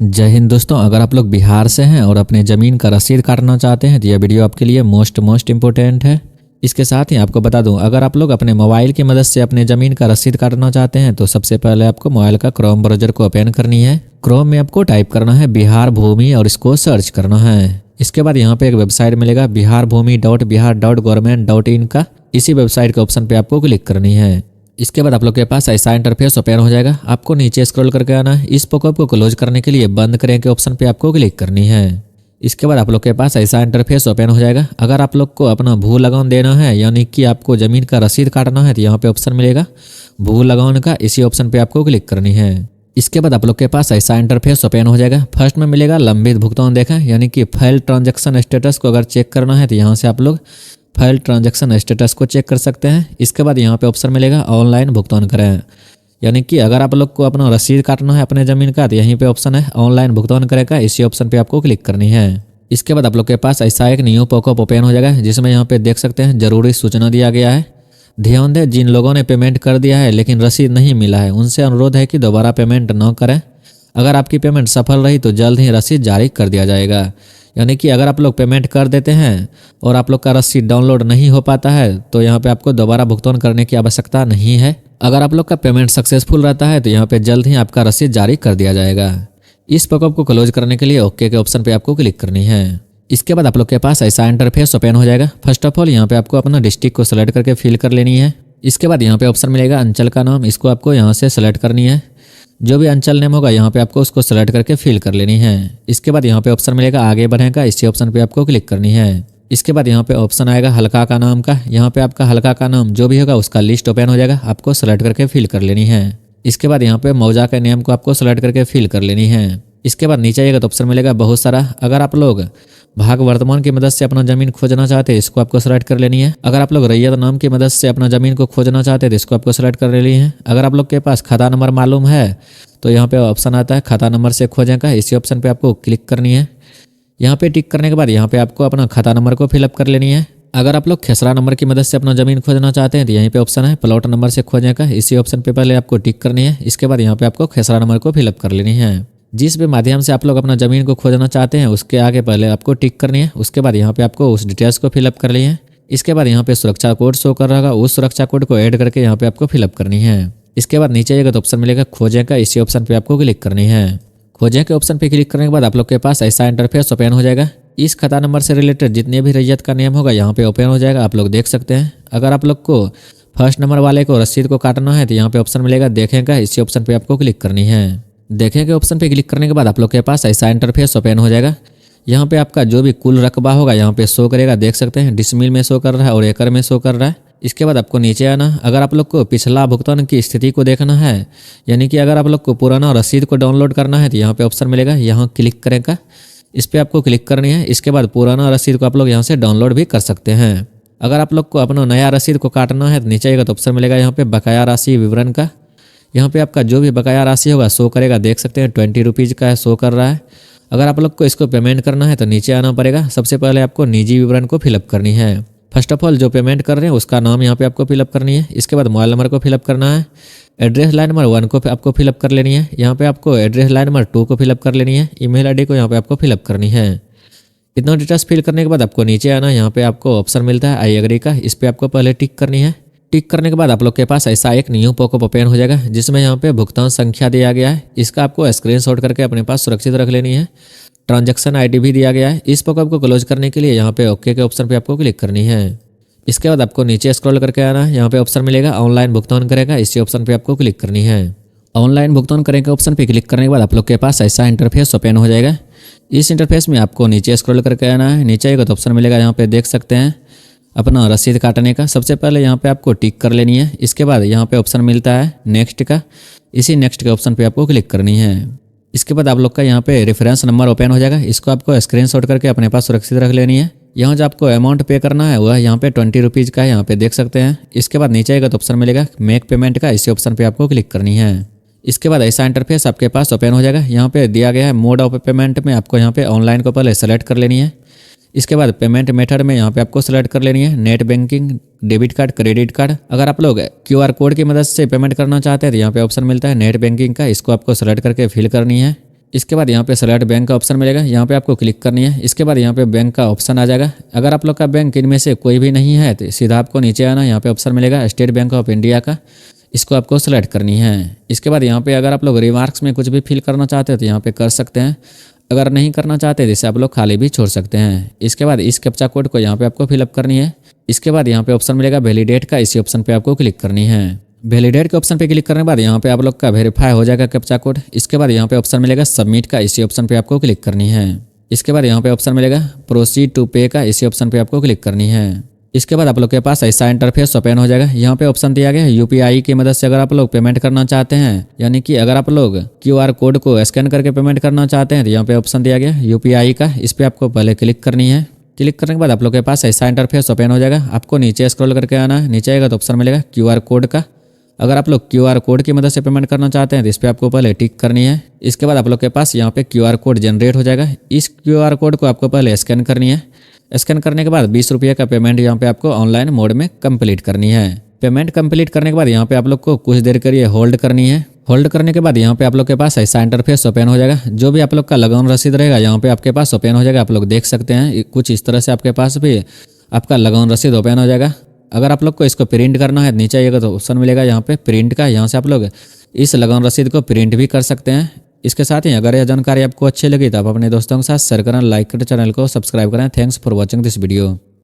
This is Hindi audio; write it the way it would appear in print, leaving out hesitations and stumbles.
जय हिंद दोस्तों। अगर आप लोग बिहार से हैं और अपने ज़मीन का रसीद काटना चाहते हैं तो यह वीडियो आपके लिए मोस्ट इम्पोर्टेंट है। इसके साथ ही आपको बता दूं, अगर आप लोग अपने मोबाइल की मदद से अपने ज़मीन का रसीद काटना चाहते हैं तो सबसे पहले आपको मोबाइल का क्रोम ब्राउज़र को ओपन करनी है। क्रोम में आपको टाइप करना है बिहार भूमि और इसको सर्च करना है। इसके बाद यहाँ पे एक वेबसाइट मिलेगा biharbhumi.bihar.government.in का। इसी वेबसाइट के ऑप्शन पे आपको क्लिक करनी है। इसके बाद आप लोग के पास ऐसा इंटरफेस ओपन हो जाएगा। आपको नीचे स्क्रॉल करके आना है। इस पॉपअप को क्लोज करने के लिए बंद करें के ऑप्शन पे आपको क्लिक करनी है। इसके बाद आप लोग के पास ऐसा इंटरफेस ओपन हो जाएगा। अगर आप लोग को अपना भू लगान देना है यानी कि आपको ज़मीन का रसीद काटना है तो यहाँ पे ऑप्शन मिलेगा भू लगान का। इसी ऑप्शन पे आपको क्लिक करनी है। इसके बाद आप लोग के पास ऐसा इंटरफेस ओपन हो जाएगा। फर्स्ट में मिलेगा लंबित भुगतान देखें यानी कि फाइल ट्रांजैक्शन स्टेटस को अगर चेक करना है तो यहाँ से आप लोग फाइल ट्रांजैक्शन स्टेटस को चेक कर सकते हैं। इसके बाद यहाँ पे ऑप्शन मिलेगा ऑनलाइन भुगतान करें यानी कि अगर आप लोग को अपना रसीद काटना है अपने ज़मीन का तो यहीं पे ऑप्शन है ऑनलाइन भुगतान करेगा। इसी ऑप्शन पे आपको क्लिक करनी है। इसके बाद आप लोग के पास ऐसा एक न्यू पॉपअप ओपन हो जाएगा जिसमें यहाँ पे देख सकते हैं जरूरी सूचना दिया गया है। ध्यान दें, जिन लोगों ने पेमेंट कर दिया है लेकिन रसीद नहीं मिला है उनसे अनुरोध है कि दोबारा पेमेंट न करें। अगर आपकी पेमेंट सफल रही तो जल्द ही रसीद जारी कर दिया जाएगा। यानी कि अगर आप लोग पेमेंट कर देते हैं और आप लोग का रसीद डाउनलोड नहीं हो पाता है तो यहाँ पे आपको दोबारा भुगतान करने की आवश्यकता नहीं है। अगर आप लोग का पेमेंट सक्सेसफुल रहता है तो यहाँ पे जल्द ही आपका रसीद जारी कर दिया जाएगा। इस पॉपअप को क्लोज करने के लिए ओके के ऑप्शन पे आपको क्लिक करनी है। इसके बाद आप लोग के पास ऐसा इंटरफेस ओपन हो जाएगा। फर्स्ट ऑफ ऑल यहाँ पे आपको अपना डिस्ट्रिक्ट को सेलेक्ट करके फिल कर लेनी है। इसके बाद यहाँ पे ऑप्शन मिलेगा अंचल का नाम, इसको आपको यहाँ से सेलेक्ट करनी है। जो भी अंचल नेम होगा यहाँ पे आपको उसको सेलेक्ट करके फिल कर लेनी है। इसके बाद यहाँ पे ऑप्शन मिलेगा आगे बढ़ने का, इसी ऑप्शन पे आपको क्लिक करनी है। इसके बाद यहाँ पे ऑप्शन आएगा हल्का का नाम का। यहाँ पे आपका हल्का का नाम जो भी होगा उसका लिस्ट ओपन हो जाएगा, आपको सेलेक्ट करके फिल कर लेनी है। इसके बाद यहाँ पे मौजा के नेम को आपको सेलेक्ट करके फिल कर लेनी है। इसके बाद नीचे आइएगा तो ऑप्शन मिलेगा बहुत सारा। अगर आप लोग भाग वर्तमान की मदद से अपना ज़मीन खोजना चाहते हैं इसको आपको सेलेक्ट कर लेनी है। अगर आप लोग रैयत नाम की मदद से अपना ज़मीन को खोजना चाहते हैं तो इसको आपको सेलेक्ट कर लेनी है। अगर आप लोग के पास खाता नंबर मालूम है तो यहाँ पे ऑप्शन आता है खाता नंबर से खोजें का, इसी ऑप्शन पे आपको क्लिक करनी है। यहाँ पे टिक करने के बाद यहाँ पे आपको अपना खाता नंबर को फिलअप कर लेनी है। अगर आप लोग खेसरा नंबर की मदद से अपना ज़मीन खोजना चाहते हैं तो यहीं पे ऑप्शन है प्लॉट नंबर से खोजें का, इसी ऑप्शन पे पहले आपको टिक करनी है। इसके बाद यहाँ पे आपको खेसरा नंबर को फिलअप कर लेनी है। जिस भी माध्यम से आप लोग अपना ज़मीन को खोजना चाहते हैं उसके आगे पहले आपको टिक करनी है। उसके बाद यहाँ पे आपको उस डिटेल्स को फिलअप कर ली है। इसके बाद यहाँ पे सुरक्षा कोड शो कर रहा होगा, उस सुरक्षा कोड को ऐड करके यहाँ पे आपको फिलअप करनी है। इसके बाद नीचे आइएगा तो ऑप्शन मिलेगा खोजें का, इसी ऑप्शन पे आपको क्लिक करनी है। खोजें के ऑप्शन पे क्लिक करने के बाद आप लोग के पास ऐसा इंटरफेस ओपन हो जाएगा। इस खाता नंबर से रिलेटेड जितने भी रैयत का नेम होगा यहाँ पे ओपन हो जाएगा, आप लोग देख सकते हैं। अगर आप लोग को फर्स्ट नंबर वाले को रसीद को काटना है तो यहाँ पे ऑप्शन मिलेगा देखें का, इसी ऑप्शन पे आपको क्लिक करनी है। देखें के ऑप्शन पे क्लिक करने के बाद आप लोग के पास ऐसा इंटरफेस ओपन हो जाएगा। यहाँ पे आपका जो भी कुल रकबा होगा यहाँ पे शो करेगा, देख सकते हैं डिसमिल में शो कर रहा है और एकड़ में शो कर रहा है। इसके बाद आपको नीचे आना। अगर आप लोग को पिछला भुगतान की स्थिति को देखना है यानी कि अगर आप लोग को पुराना रसीद को डाउनलोड करना है तो यहाँ पे ऑप्शन मिलेगा यहाँ क्लिक करेगा, इस पर आपको क्लिक करनी है। इसके बाद पुराना रसीद को आप लोग यहाँ से डाउनलोड भी कर सकते हैं। अगर आप लोग को अपना नया रसीद को काटना है तो नीचे आएगा तो ऑप्शन मिलेगा यहाँ पे बकाया राशि विवरण का। यहाँ पे आपका जो भी बकाया राशि होगा शो करेगा, देख सकते हैं 20 रुपीज़ का शो कर रहा है। अगर आप लोग को इसको पेमेंट करना है तो नीचे आना पड़ेगा। सबसे पहले आपको निजी विवरण को फिलअप करनी है। फर्स्ट ऑफ ऑल जो पेमेंट कर रहे हैं उसका नाम यहाँ पे आपको फिलअप करनी है। इसके बाद मोबाइल नंबर को फिलअप करना है। एड्रेस लाइन नंबर 1 को आपको फिलअप कर लेनी है। यहाँ पे आपको एड्रेस लाइन नंबर 2 को फिलअप कर लेनी है। ईमेल आईडी को यहाँ पे आपको फिलअप करनी है। इतना डिटेल्स फिल करने के बाद आपको नीचे आना। यहाँ पे आपको ऑप्शन मिलता है आई एग्री का, इस पर आपको पहले टिक करनी है। टिक करने के बाद आप लोग के पास ऐसा एक न्यू पॉपअप ओपन हो जाएगा जिसमें यहाँ पे भुगतान संख्या दिया गया है। इसका आपको स्क्रीनशॉट करके अपने पास सुरक्षित रख लेनी है। ट्रांजैक्शन आईडी भी दिया गया है। इस पॉपअप को क्लोज करने के लिए यहाँ पे ओके के ऑप्शन पे आपको क्लिक करनी है। इसके बाद आपको नीचे स्क्रॉल करके आना है। यहाँ पे ऑप्शन मिलेगा ऑनलाइन भुगतान करेगा, इसी ऑप्शन पे आपको क्लिक करनी है। ऑनलाइन भुगतान करेंगे ऑप्शन पे क्लिक करने के बाद आप लोग के पास ऐसा इंटरफेस ओपन हो जाएगा। इस इंटरफेस में आपको नीचे स्क्रॉल करके आना है। नीचे आएगा तो ऑप्शन मिलेगा यहाँ पे देख सकते हैं अपना रसीद काटने का। सबसे पहले यहाँ पे आपको टिक कर लेनी है। इसके बाद यहाँ पे ऑप्शन मिलता है नेक्स्ट का, इसी नेक्स्ट के ऑप्शन पे आपको क्लिक करनी है। इसके बाद आप लोग का यहाँ पे रेफरेंस नंबर ओपन हो जाएगा, इसको आपको स्क्रीनशॉट करके अपने पास सुरक्षित रख लेनी है। यहाँ जो आपको अमाउंट पे करना है वह यहाँ पे 20 रुपीज़ का है, यहाँ पे देख सकते हैं। इसके बाद नीचे आएगा तो ऑप्शन मिलेगा मेक पेमेंट का, इसी ऑप्शन पे आपको क्लिक करनी है। इसके बाद ऐसा इंटरफेस आपके पास ओपन हो जाएगा। यहाँ पे दिया गया है मोड ऑफ पेमेंट में आपको यहाँ पे ऑनलाइन को पहले सेलेक्ट कर लेनी है। इसके बाद पेमेंट मेथड में यहाँ पे आपको सेलेक्ट कर लेनी है net banking, debit card, credit card. अगर आप लोग QR कोड की मदद से पेमेंट करना चाहते हैं तो यहाँ पे ऑप्शन मिलता है नेट बैंकिंग का, इसको आपको सेलेक्ट करके फिल करनी है। इसके बाद यहाँ पे सेलेक्ट बैंक का ऑप्शन मिलेगा, यहाँ पे आपको क्लिक करनी है। इसके बाद यहाँ पे बैंक का ऑप्शन आ जाएगा। अगर आप लोग का बैंक इनमें से कोई भी नहीं है तो सीधा आपको नीचे आना, यहाँ पे ऑप्शन मिलेगा स्टेट बैंक ऑफ इंडिया का, इसको आपको सेलेक्ट करनी है। इसके बाद यहाँ पे अगर आप लोग रिमार्क्स में कुछ भी फिल करना चाहते हैं तो यहाँ पे कर सकते हैं, अगर नहीं करना चाहते जैसे आप लोग खाली भी छोड़ सकते हैं। इसके बाद इस कैप्चा कोड को यहाँ पे आपको फिलअप करनी है। इसके बाद यहाँ पे ऑप्शन मिलेगा वैलिडेट का, इसी ऑप्शन पे आपको क्लिक करनी है। वैलिडेट के ऑप्शन पे क्लिक करने के बाद यहाँ पे आप लोग का वेरीफाई हो जाएगा कैप्चा कोड। इसके बाद यहाँ पे ऑप्शन मिलेगा सबमिट का, इसी ऑप्शन पे आपको क्लिक करनी है। इसके बाद यहाँ पे ऑप्शन मिलेगा प्रोसीड टू पे का, इसी ऑप्शन पे आपको क्लिक करनी है। इसके बाद आप लोग के पास ऐसा इंटरफेस ओपन हो जाएगा। यहाँ पे ऑप्शन दिया गया है यूपीआई की मदद से अगर आप लोग पेमेंट करना चाहते हैं, यानी कि अगर आप लोग क्यूआर कोड को स्कैन करके पेमेंट करना चाहते हैं तो यहाँ पे ऑप्शन दिया गया है यूपीआई का, इस पर आपको पहले क्लिक करनी है। क्लिक करने के बाद आप लोग के पास ऐसा इंटरफेस ओपन हो जाएगा। आपको नीचे स्क्रॉल करके आना है, नीचे आएगा तो ऑप्शन मिलेगा क्यूआर कोड का। अगर आप लोग क्यूआर कोड की मदद से पेमेंट करना चाहते हैं तो इस पर आपको पहले टिक करनी है। इसके बाद आप लोग के पास यहाँ पे क्यूआर कोड जनरेट हो जाएगा। इस क्यूआर कोड को आपको पहले स्कैन करनी है। स्कैन करने के बाद 20 रुपये का पेमेंट यहाँ पे आपको ऑनलाइन मोड में कंप्लीट करनी है। पेमेंट कंप्लीट करने के बाद यहाँ पे आप लोग को कुछ देर के लिए होल्ड करनी है। होल्ड करने के बाद यहाँ पे आप लोग के पास ऐसा इंटरफेस ओपन हो जाएगा। जो भी आप लोग का लगान रसीद रहेगा यहाँ पे आपके पास ओपन हो जाएगा। आप लोग देख सकते हैं कुछ इस तरह से आपके पास भी आपका लगान रसीद ओपन हो जाएगा। अगर आप लोग को इसको प्रिंट करना है नीचे आइएगा तो ऑप्शन मिलेगा यहाँ पे प्रिंट का, यहाँ से आप लोग इस लगान रसीद को प्रिंट भी कर सकते हैं। इसके साथ ही अगर यह जानकारी आपको अच्छी लगी तो आप अपने दोस्तों के साथ शेयर करें, लाइक करें, चैनल को सब्सक्राइब करें। Thanks for watching this video.